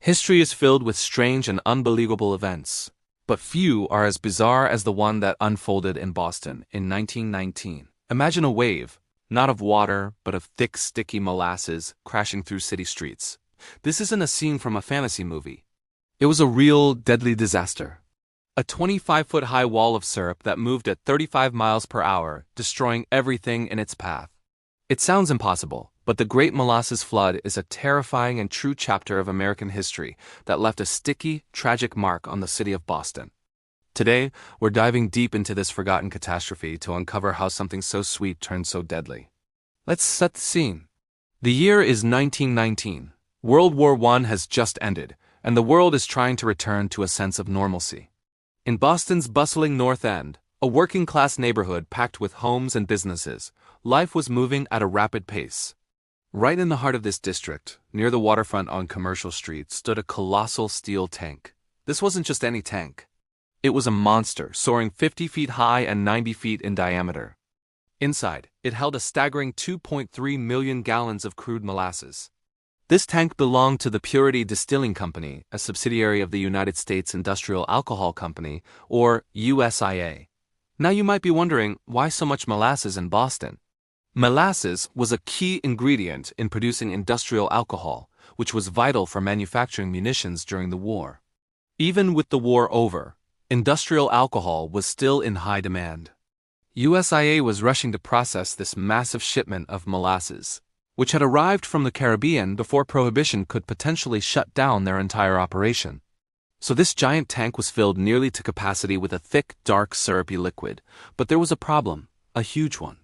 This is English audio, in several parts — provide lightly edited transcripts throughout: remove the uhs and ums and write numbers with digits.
History is filled with strange and unbelievable events, but few are as bizarre as the one that unfolded in Boston in 1919. Imagine a wave, not of water, but of thick, sticky molasses crashing through city streets. This isn't a scene from a fantasy movie. It was a real, deadly disaster. A 25-foot-high wall of syrup that moved at 35 miles per hour, destroying everything in its path. It sounds impossible, but the Great Molasses Flood is a terrifying and true chapter of American history that left a sticky, tragic mark on the city of Boston. Today, we're diving deep into this forgotten catastrophe to uncover how something so sweet turned so deadly. Let's set the scene. The year is 1919. World War I has just ended, and the world is trying to return to a sense of normalcy. In Boston's bustling North End, a working-class neighborhood packed with homes and businesses, life was moving at a rapid pace. Right in the heart of this district, near the waterfront on Commercial Street, stood a colossal steel tank. This wasn't just any tank. It was a monster, soaring 50 feet high and 90 feet in diameter. Inside, it held a staggering 2.3 million gallons of crude molasses. This tank belonged to the Purity Distilling Company, a subsidiary of the United States Industrial Alcohol Company, or USIA. Now you might be wondering, why so much molasses in Boston? Molasses was a key ingredient in producing industrial alcohol, which was vital for manufacturing munitions during the war. Even with the war over, industrial alcohol was still in high demand. USIA was rushing to process this massive shipment of molasses, which had arrived from the Caribbean before Prohibition could potentially shut down their entire operation. So this giant tank was filled nearly to capacity with a thick, dark, syrupy liquid. But there was a problem, a huge one.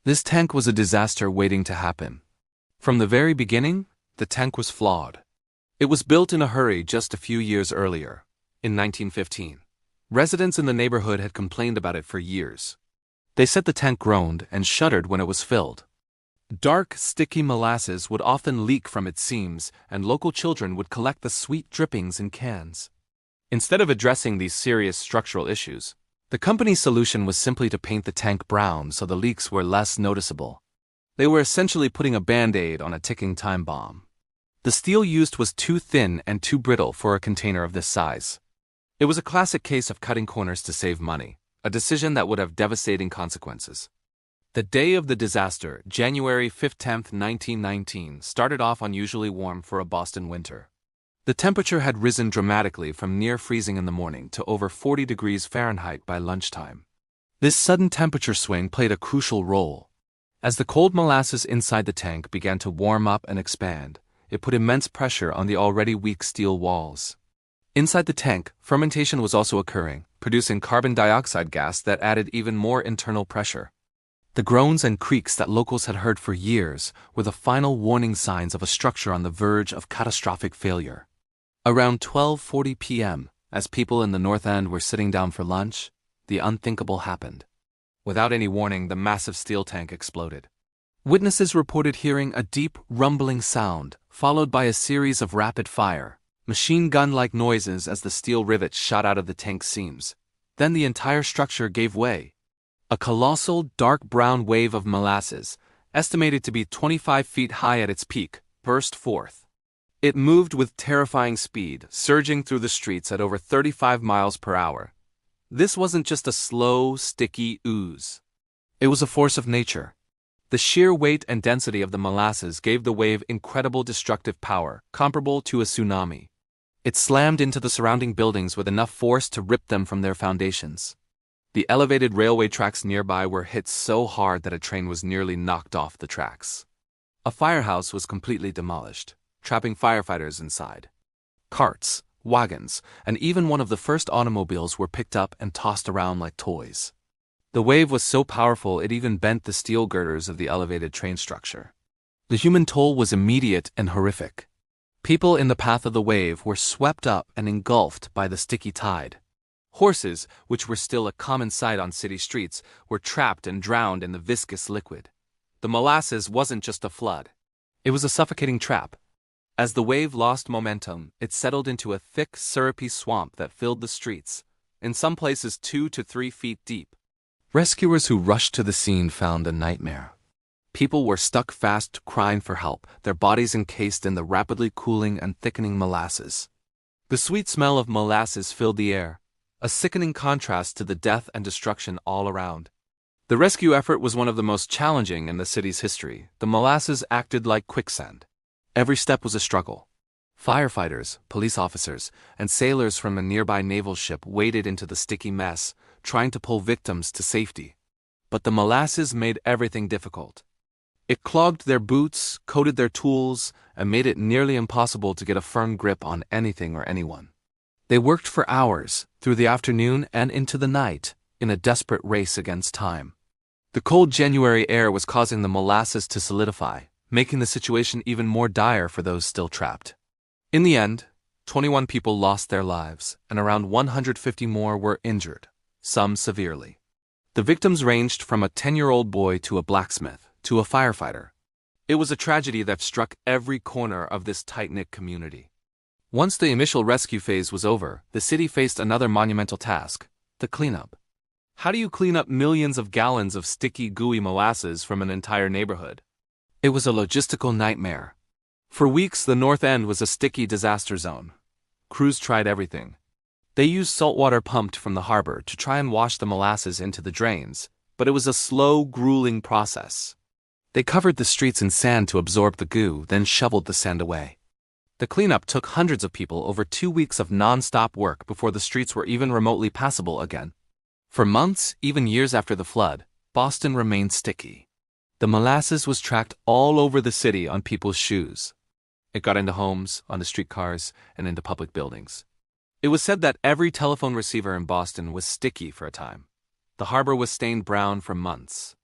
This tank was a disaster waiting to happen. From the very beginning, the tank was flawed. It was built in a hurry just a few years earlier, in 1915. Residents in the neighborhood had complained about it for years. They said the tank groaned and shuddered when it was filled. Dark, sticky molasses would often leak from its seams, and local children would collect the sweet drippings in cans. Instead of addressing these serious structural issues, the company's solution was simply to paint the tank brown so the leaks were less noticeable. They were essentially putting a band-aid on a ticking time bomb. The steel used was too thin and too brittle for a container of this size. It was a classic case of cutting corners to save money, a decision that would have devastating consequences. The day of the disaster, January 5-10, 1919, started off unusually warm for a Boston winter. The temperature had risen dramatically from near freezing in the morning to over 40 degrees Fahrenheit by lunchtime. This sudden temperature swing played a crucial role. As the cold molasses inside the tank began to warm up and expand, it put immense pressure on the already weak steel walls. Inside the tank, fermentation was also occurring, producing carbon dioxide gas that added even more internal pressure. The groans and creaks that locals had heard for years were the final warning signs of a structure on the verge of catastrophic failure. Around 12:40 p.m., as people in the North End were sitting down for lunch, the unthinkable happened. Without any warning, the massive steel tank exploded. Witnesses reported hearing a deep, rumbling sound, followed by a series of rapid-fire, machine gun-like noises as the steel rivets shot out of the tank's seams. Then the entire structure gave way. A colossal, dark brown wave of molasses, estimated to be 25 feet high at its peak, burst forth. It moved with terrifying speed, surging through the streets at over 35 miles per hour. This wasn't just a slow, sticky ooze. It was a force of nature. The sheer weight and density of the molasses gave the wave incredible destructive power, comparable to a tsunami. It slammed into the surrounding buildings with enough force to rip them from their foundations. The elevated railway tracks nearby were hit so hard that a train was nearly knocked off the tracks. A firehouse was completely demolished, trapping firefighters inside. Carts, wagons, and even one of the first automobiles were picked up and tossed around like toys. The wave was so powerful it even bent the steel girders of the elevated train structure. The human toll was immediate and horrific. People in the path of the wave were swept up and engulfed by the sticky tide. Horses, which were still a common sight on city streets, were trapped and drowned in the viscous liquid. The molasses wasn't just a flood. It was a suffocating trap. As the wave lost momentum, it settled into a thick, syrupy swamp that filled the streets, in some places 2 to 3 feet deep. Rescuers who rushed to the scene found a nightmare. People were stuck fast, crying for help, their bodies encased in the rapidly cooling and thickening molasses. The sweet smell of molasses filled the air, a sickening contrast to the death and destruction all around. The rescue effort was one of the most challenging in the city's history. The molasses acted like quicksand. Every step was a struggle. Firefighters, police officers, and sailors from a nearby naval ship waded into the sticky mess, trying to pull victims to safety. But the molasses made everything difficult. It clogged their boots, coated their tools, and made it nearly impossible to get a firm grip on anything or anyone. They worked for hours, through the afternoon and into the night, in a desperate race against time. The cold January air was causing the molasses to solidify, making the situation even more dire for those still trapped. In the end, 21 people lost their lives, and around 150 more were injured, some severely. The victims ranged from a 10-year-old boy to a blacksmith, to a firefighter. It was a tragedy that struck every corner of this tight-knit community. Once the initial rescue phase was over, the city faced another monumental task: the cleanup. How do you clean up millions of gallons of sticky, gooey molasses from an entire neighborhood? It was a logistical nightmare. For weeks, the North End was a sticky disaster zone. Crews tried everything. They used saltwater pumped from the harbor to try and wash the molasses into the drains, but it was a slow, grueling process. They covered the streets in sand to absorb the goo, then shoveled the sand away. The cleanup took hundreds of people over 2 weeks of non-stop work before the streets were even remotely passable again. For months, even years after the flood, Boston remained sticky. The molasses was tracked all over the city on people's shoes. It got into homes, onto streetcars, and into public buildings. It was said that every telephone receiver in Boston was sticky for a time. The harbor was stained brown for months.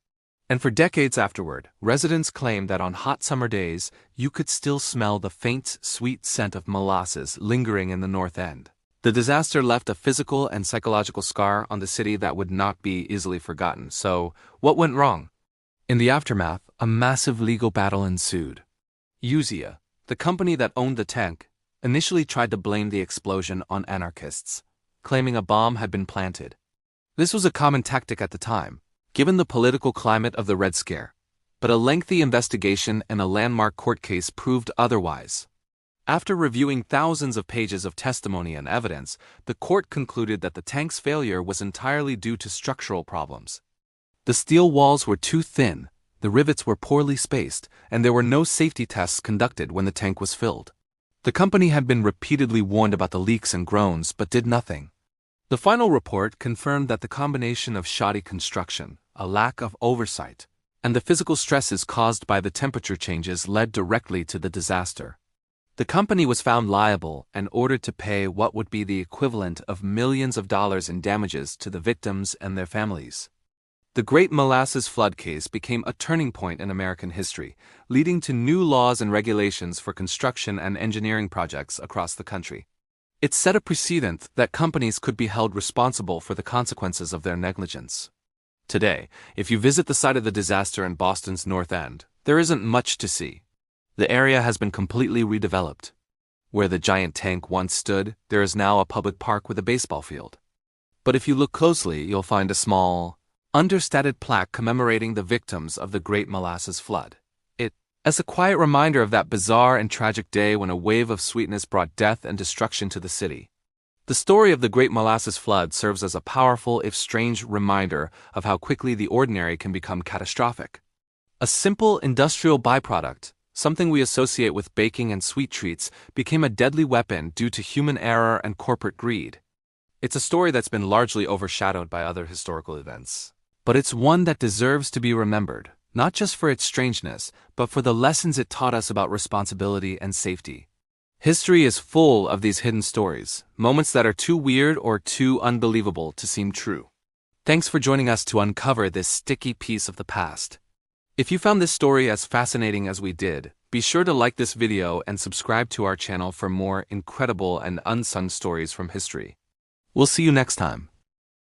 And for decades afterward, residents claimed that on hot summer days, you could still smell the faint, sweet scent of molasses lingering in the North End. The disaster left a physical and psychological scar on the city that would not be easily forgotten. So, what went wrong? In the aftermath, a massive legal battle ensued. Usia, the company that owned the tank, initially tried to blame the explosion on anarchists, claiming a bomb had been planted. This was a common tactic at the time, given the political climate of the Red Scare, but a lengthy investigation and a landmark court case proved otherwise. After reviewing thousands of pages of testimony and evidence, the court concluded that the tank's failure was entirely due to structural problems. The steel walls were too thin, the rivets were poorly spaced, and there were no safety tests conducted when the tank was filled. The company had been repeatedly warned about the leaks and groans, but did nothing. The final report confirmed that the combination of shoddy construction, a lack of oversight, and the physical stresses caused by the temperature changes led directly to the disaster. The company was found liable and ordered to pay what would be the equivalent of millions of dollars in damages to the victims and their families. The Great Molasses Flood case became a turning point in American history, leading to new laws and regulations for construction and engineering projects across the country. It set a precedent that companies could be held responsible for the consequences of their negligence. Today, if you visit the site of the disaster in Boston's North End, there isn't much to see. The area has been completely redeveloped. Where the giant tank once stood, there is now a public park with a baseball field. But if you look closely, you'll find a small, understated plaque commemorating the victims of the Great Molasses Flood. It, as a quiet reminder of that bizarre and tragic day when a wave of sweetness brought death and destruction to the city. The story of the Great Molasses Flood serves as a powerful, if strange, reminder of how quickly the ordinary can become catastrophic. A simple industrial byproduct, something we associate with baking and sweet treats, became a deadly weapon due to human error and corporate greed. It's a story that's been largely overshadowed by other historical events. But it's one that deserves to be remembered, not just for its strangeness, but for the lessons it taught us about responsibility and safety. History is full of these hidden stories, moments that are too weird or too unbelievable to seem true. Thanks for joining us to uncover this sticky piece of the past. If you found this story as fascinating as we did, be sure to like this video and subscribe to our channel for more incredible and unsung stories from history. We'll see you next time.